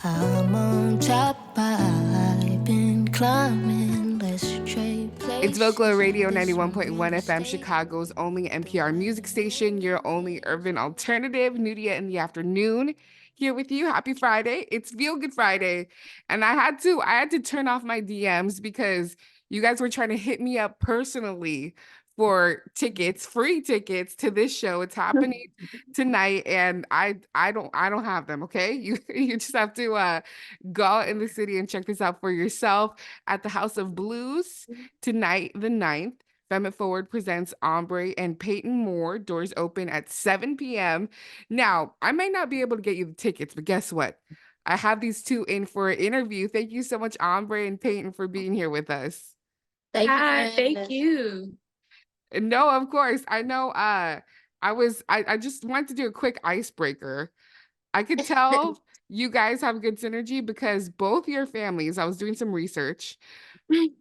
I'm on top, I've been climbing, let's trade places. It's Vocalo Radio 91.1 FM, Chicago's only NPR music station, your only urban alternative. Nudia in the afternoon here with you. Happy Friday. It's Feel Good Friday. And I had to turn off my DMs because you guys were trying to hit me up personally for tickets, free tickets to this show. It's happening tonight, and I don't have them. Okay, you just have to go out in the city and check this out for yourself at the House of Blues tonight, the 9th. Femme Forward presents Ambré and Payton Moore. Doors open at 7 p.m. Now, I might not be able to get you the tickets, but guess what? I have these two in for an interview. Thank you so much, Ambré and Payton, for being here with us. Thank you. No, of course. I know I just wanted to do a quick icebreaker. I could tell you guys have good synergy because both your families, I was doing some research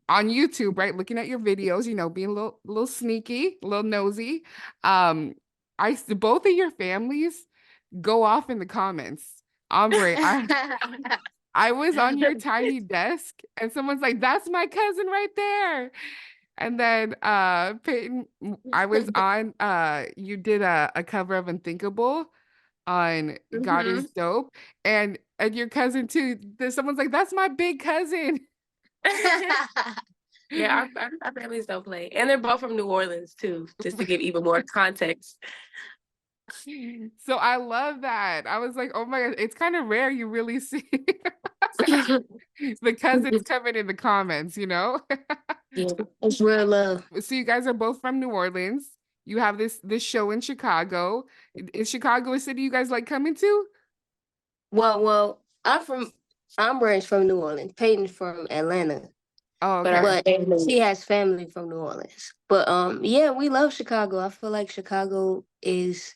on YouTube, right? Looking at your videos, being a little sneaky, a little nosy. Both of your families go off in the comments. Ambré, I was on your tiny desk and someone's like, that's my cousin right there. And then Payton, I was on you did a cover of Unthinkable on God is Dope. And your cousin too. Someone's like, that's my big cousin. Yeah, our families don't play. And they're both from New Orleans too, just to give even more context. So I love that. I was like, oh my God, it's kind of rare you really see the cousins coming in the comments, Yeah, it's real love. So you guys are both from New Orleans. You have this show in Chicago. Is Chicago a city you guys like coming to? Well, Amber's from New Orleans. Peyton's from Atlanta. Oh, okay. But she has family from New Orleans. But yeah, we love Chicago. I feel like Chicago is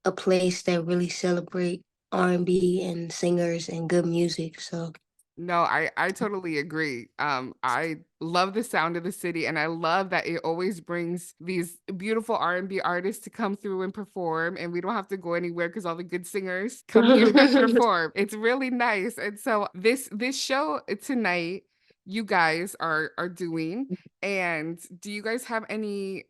a place that really celebrate R&B and singers and good music. So no, I totally agree. I love the sound of the city, and I love that it always brings these beautiful R&B artists to come through and perform, and we don't have to go anywhere because all the good singers come here and perform. It's really nice. And so this show tonight, you guys are doing, and do you guys have any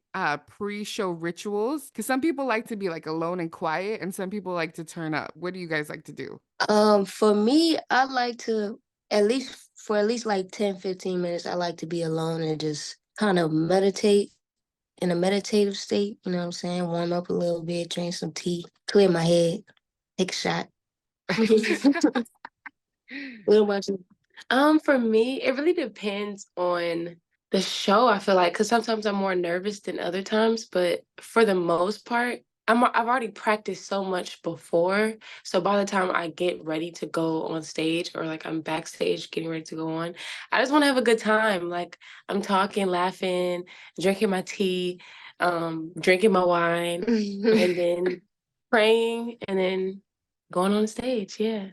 pre-show rituals? Because some people like to be like alone and quiet, and some people like to turn up. What do you guys like to do? For me, I like to at least like 10-15 minutes, I like to be alone and just kind of meditate in a meditative state. You know what I'm saying? Warm up a little bit, drink some tea, clear my head, take a shot. What about you? For me, it really depends on the show, I feel like, because sometimes I'm more nervous than other times, but for the most part, I've already practiced so much before. So by the time I get ready to go on stage, or like I'm backstage getting ready to go on, I just want to have a good time. Like I'm talking, laughing, drinking my tea, drinking my wine, and then praying, and then going on stage. Yeah,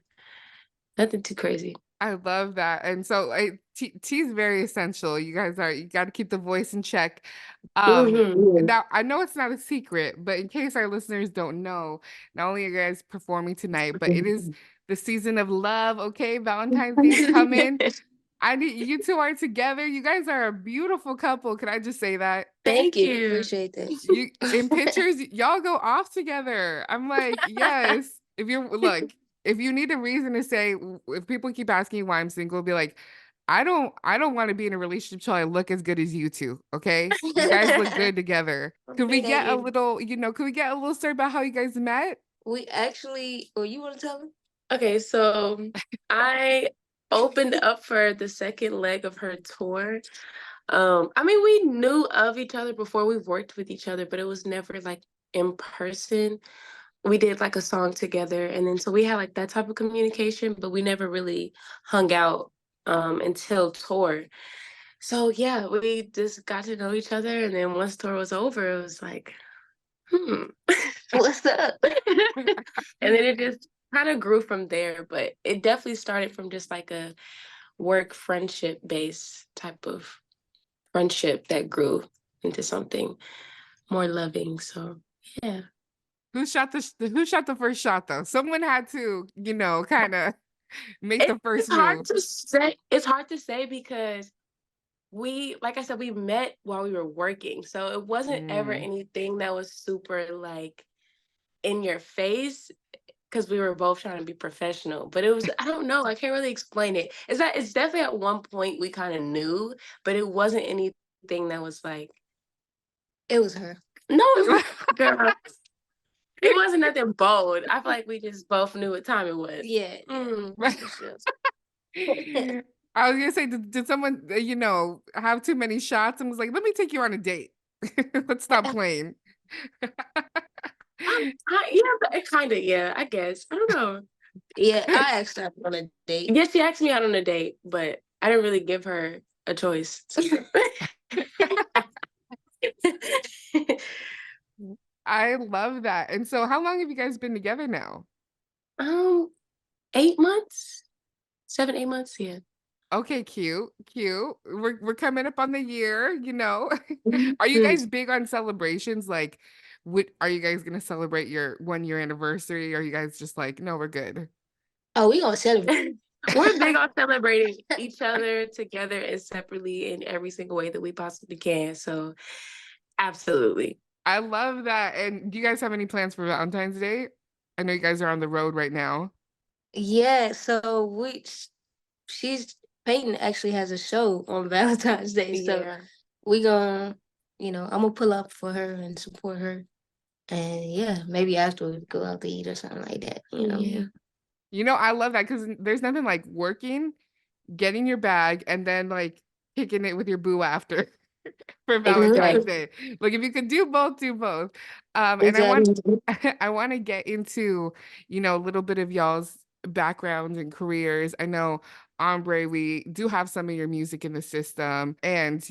nothing too crazy. I love that. And so tea is very essential. You got to keep the voice in check. Now I know it's not a secret, but in case our listeners don't know, not only are you guys performing tonight, but it is the season of love. Okay, Valentine's Day is coming. You two are together. You guys are a beautiful couple. Can I just say that? Thank you. Appreciate that. You in pictures, y'all go off together. I'm like, yes. If you need a reason to say, if people keep asking you why I'm single, be like, I don't want to be in a relationship till I look as good as you two. Okay, you guys look good together. Could we get a little story about how you guys met? We actually, or you want to tell them? Okay, so I opened up for the second leg of her tour. I mean, we knew of each other before. We've worked with each other, but it was never like in person. We did like a song together, and then so we had like that type of communication, but we never really hung out until tour. So yeah, we just got to know each other, and then once tour was over, it was like, what's up? And then it just kind of grew from there, but it definitely started from just like a work friendship based type of friendship that grew into something more loving. So yeah. Who shot the first shot though? Someone had to, kind of make the first It's hard move? to say. It's hard to say because like I said, we met while we were working. So it wasn't ever Mm. anything that was super like in your face because we were both trying to be professional. But it was, I don't know, I can't really explain it. It's definitely at one point we kind of knew, but it wasn't anything that was like, It was her. no, it was, girl, it wasn't nothing bold. I feel like we just both knew what time it was. Yeah. I was gonna say, did someone, have too many shots and was like, let me take you on a date. Let's stop playing. Yeah, kind of, yeah, I guess. I don't know. Yeah, I asked her on a date. Yes, she asked me out on a date, but I didn't really give her a choice. I love that. And so how long have you guys been together now? 8 months, 7, 8 months, yeah. Okay, cute. We're coming up on the year, Are you guys big on celebrations? Like, are you guys gonna celebrate your 1 year anniversary? Or are you guys just like, no, we're good? Oh, we gonna celebrate. We're big on celebrating each other together and separately in every single way that we possibly can. So, absolutely. I love that. And do you guys have any plans for Valentine's Day? I know you guys are on the road right now. Yeah, so Peyton actually has a show on Valentine's Day. So Yeah. we gonna, I'm gonna pull up for her and support her. And yeah, maybe afterwards go out to eat or something like that, Yeah. I love that because there's nothing like working, getting your bag, and then like kicking it with your boo after for Valentine's Day. Like if you could do both, do both. And I want to get into, a little bit of y'all's backgrounds and careers. I know, Ambré, we do have some of your music in the system, and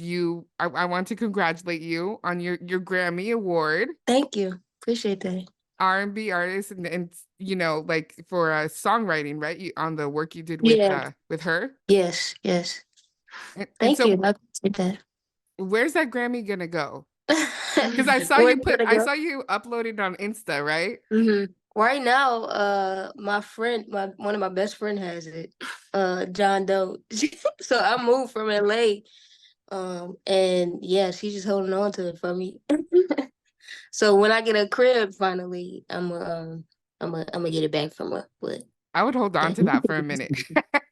I want to congratulate you on your Grammy Award. Thank you. Appreciate that. R&B artist and like for songwriting, right? On the work you did with her. Yes. And Thank you. so I appreciate that. where's that Grammy gonna go? Because I saw you uploaded on Insta, right? Right now, one of my best friend has it, John Doe. So I moved from LA, and yeah, she's just holding on to it for me. So when I get a crib, finally, I'm gonna get it back from her. But I would hold on to that for a minute.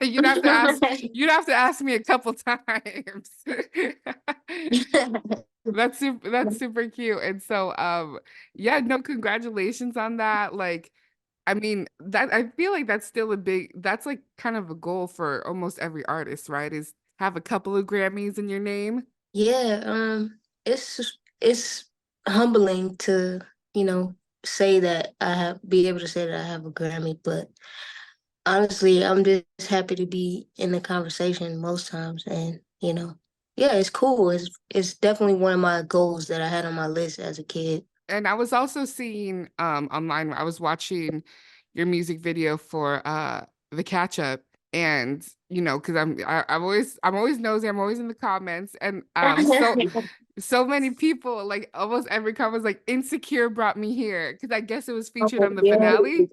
You'd have to ask me a couple times. That's super cute. And so yeah, no, congratulations on that. Like, I mean, that I feel like that's like kind of a goal for almost every artist, right? Is have a couple of Grammys in your name. Yeah, it's humbling to, say that be able to say that I have a Grammy, but honestly, I'm just happy to be in the conversation most times, and yeah, it's cool. It's definitely one of my goals that I had on my list as a kid. And I was also seeing online, I was watching your music video for the catch up, and because I'm always nosy, I'm always in the comments, and so many people, like almost every comment was like, Insecure brought me here, because I guess it was featured on the finale.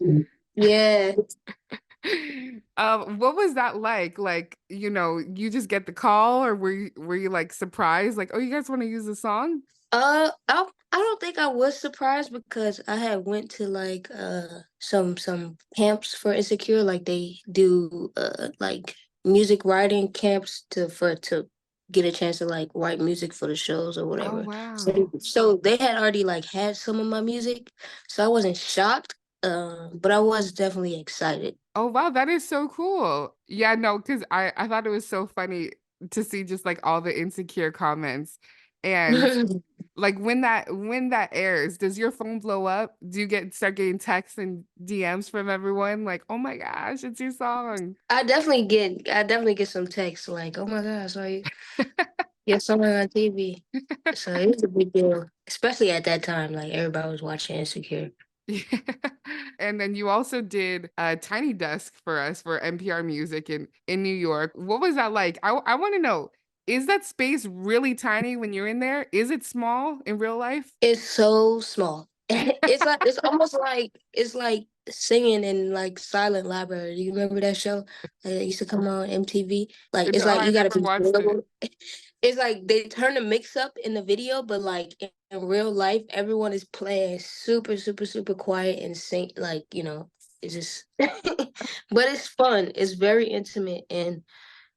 Yeah. What was that like? Like, you just get the call, or were you like surprised? Like, oh, you guys want to use the song? I don't think I was surprised because I had went to like some camps for Insecure, like they do like music writing camps to get a chance to like write music for the shows or whatever. Oh, wow. So they had already like had some of my music, so I wasn't shocked, but I was definitely excited. Oh, wow, that is so cool. Yeah, no, because I thought it was so funny to see just like all the Insecure comments. And like when that airs, does your phone blow up? Do you start getting texts and DMs from everyone like, oh my gosh, it's your song? I definitely get some texts like, oh my gosh, are you get someone on TV? So it was a big deal, especially at that time. Like everybody was watching Insecure. And then you also did Tiny Desk for us for NPR Music in New York. What was that like? I want to know, is that space really tiny when you're in there? Is it small in real life? It's so small. It's almost like it's like singing in like Silent Library. Do you remember that show that used to come on MTV? Like it's No, like I you gotta never be watched it. available. It's like they turn the mix up in the video, but like in real life, everyone is playing super, super, super quiet and sing like, it's just but it's fun. It's very intimate and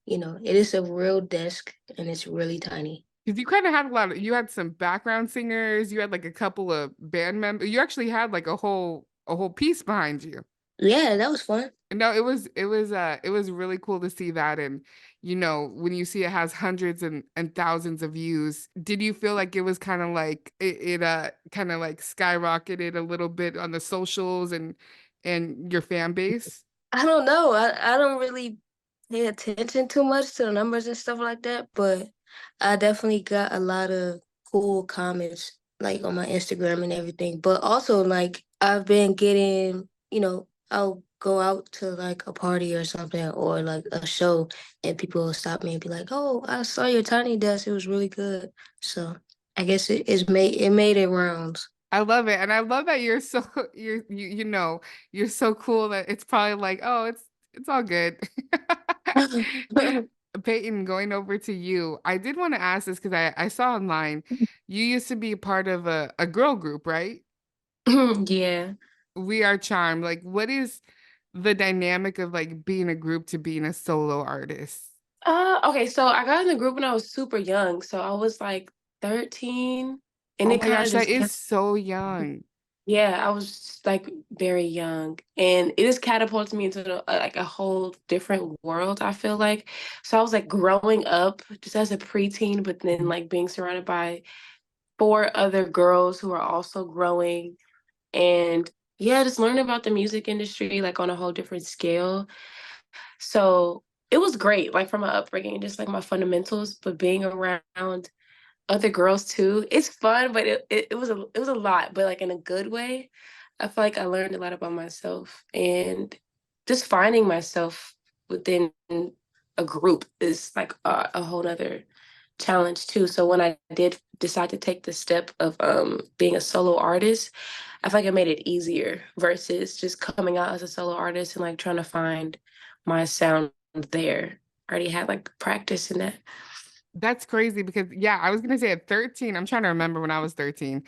it is a real desk and it's really tiny. Because you kind of had you had some background singers, you had like a couple of band members, you actually had like a whole piece behind you. Yeah, that was fun. No, it was really cool to see that. And when you see it has hundreds and thousands of views, did you feel like it was kind of like it kind of like skyrocketed a little bit on the socials and your fan base? I don't know. I don't really pay attention too much to the numbers and stuff like that, but I definitely got a lot of cool comments like on my Instagram and everything. But also like I've been getting, I'll go out to like a party or something or like a show and people will stop me and be like, "Oh, I saw your tiny desk. It was really good." So I guess it made it rounds. I love it. And I love that you're so you're so cool that it's probably like, oh, it's all good. Peyton, going over to you. I did want to ask this because I saw online you used to be part of a girl group, right? Yeah. We Are Charmed. Like, what is the dynamic of like being a group to being a solo artist? Okay, so I got in the group when I was super young. So I was like 13 and Oh it my kind gosh, of that just is kept, so young. yeah, I was like very young and it just catapulted me into like a whole different world, I feel like. So I was like growing up just as a preteen, but then like being surrounded by four other girls who are also growing and yeah, just learning about the music industry like on a whole different scale. So it was great, like from my upbringing, just like my fundamentals, but being around other girls too, it's fun, but it was a lot, but like in a good way. I feel like I learned a lot about myself and just finding myself within a group is like a whole nother challenge too. So when I did decide to take the step of being a solo artist, I feel like it made it easier versus just coming out as a solo artist and like trying to find my sound there. I already had like practice in that. That's crazy because yeah, I was gonna say at 13, I'm trying to remember when I was 13.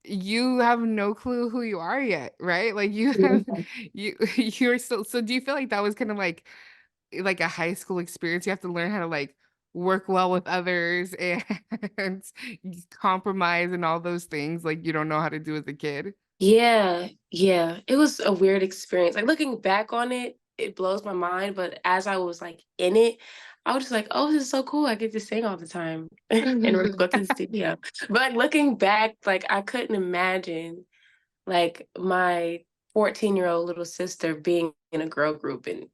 You have no clue who you are yet, right? Like you have you're still so do you feel like that was kind of like a high school experience? You have to learn how to like work well with others and compromise and all those things like you don't know how to do as a kid. Yeah, yeah. It was a weird experience. Like looking back on it, it blows my mind. But as I was like in it, I was just like, oh, this is so cool. I get to sing all the time and go to the studio. But like looking back, like I couldn't imagine like my 14-year-old little sister being in a girl group and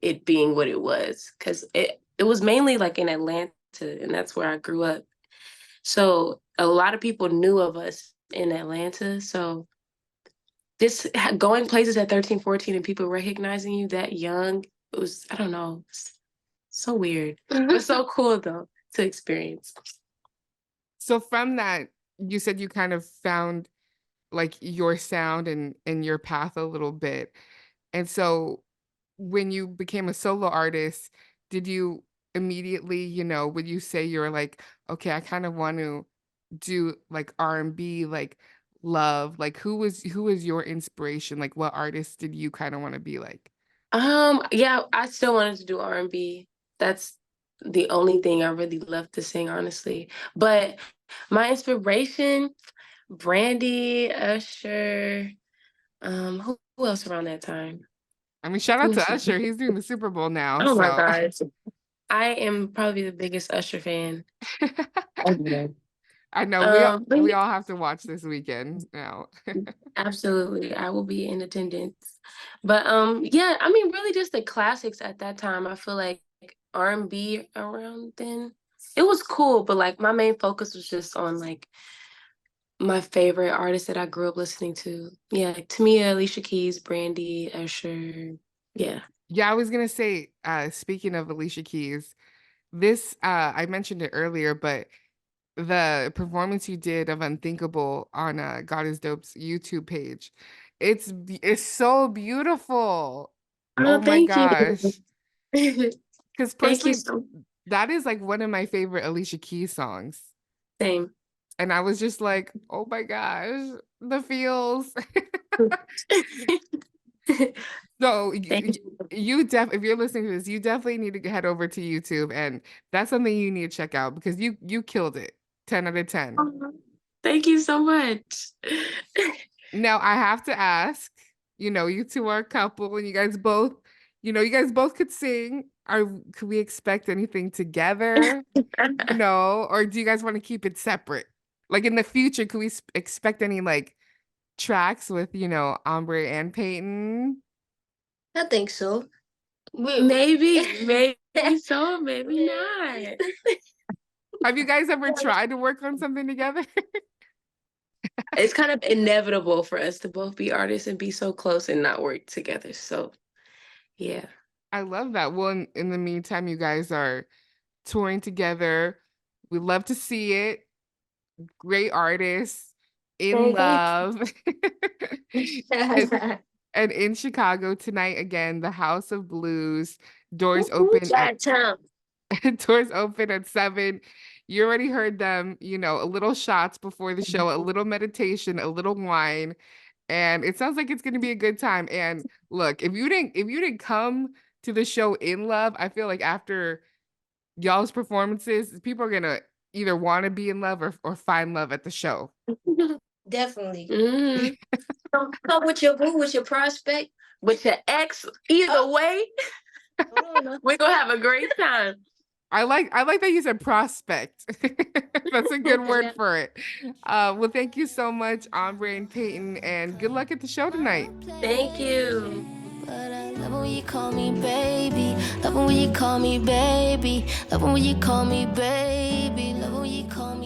it being what it was. Cause it was mainly like in Atlanta and that's where I grew up. So a lot of people knew of us in Atlanta. So just going places at 13, 14 and people recognizing you that young, it was, I don't know, so weird. But so cool though to experience. So from that, you said you kind of found like your sound and your path a little bit. And so when you became a solo artist, did you immediately, would you say you're like, okay, I kind of want to do like R&B, like love, like who was your inspiration? Like what artist did you kind of want to be like? Yeah, I still wanted to do R&B. That's the only thing I really love to sing, honestly. But my inspiration, Brandy, Usher, who else around that time? I mean, shout Who out was to that? Usher. He's doing the Super Bowl now, Oh my so God. I am probably the biggest Usher fan. Okay. I know we But all have to watch this weekend now. absolutely, I will be in attendance. But yeah, I mean, really just the classics at that time. I feel like R&B around then. It was cool, but like my main focus was just on like my favorite artists that I grew up listening to. Yeah, like Tamia, Alicia Keys, Brandy, Usher. Yeah. Yeah, I was gonna say, speaking of Alicia Keys, this I mentioned it earlier, but the performance you did of Unthinkable on God is Dope's YouTube page. It's so beautiful. Oh Oh, my thank you. gosh. Because Thank you personally, so that is like one of my favorite Alicia Keys songs. same. And I was just like, oh my gosh, the feels. So Thank you. if you're listening to this, you definitely need to head over to YouTube, and that's something you need to check out because you killed it. 10 out of 10. Oh, thank you so much. Now I have to ask, you two are a couple and you guys both could sing. Could we expect anything together? Or do you guys want to keep it separate? Like in the future, could we expect any like tracks with, Ambré and Payton? I think so. Maybe so, maybe not. Have you guys ever tried to work on something together? It's kind of inevitable for us to both be artists and be so close and not work together. So, yeah. I love that. Well, in the meantime, you guys are touring together. We love to see it. Great artists, in love. And in Chicago tonight again, the House of Blues. Doors open at doors open at 7. You already heard them, a little shots before the show, a little meditation, a little wine, and it sounds like it's going to be a good time. And look, if you didn't come to the show in love, I feel like after y'all's performances, people are going to either want to be in love or find love at the show. Definitely. Mhm. Come with your boo, with your prospect. With your ex, either way, Oh, we're gonna have a great time. I like that you said prospect. That's a good word for it. Well, thank you so much, Ambré and Payton, and good luck at the show tonight. Thank you. But I love when you call me baby. Love when you call me baby. Love when you call me baby. Love when you call me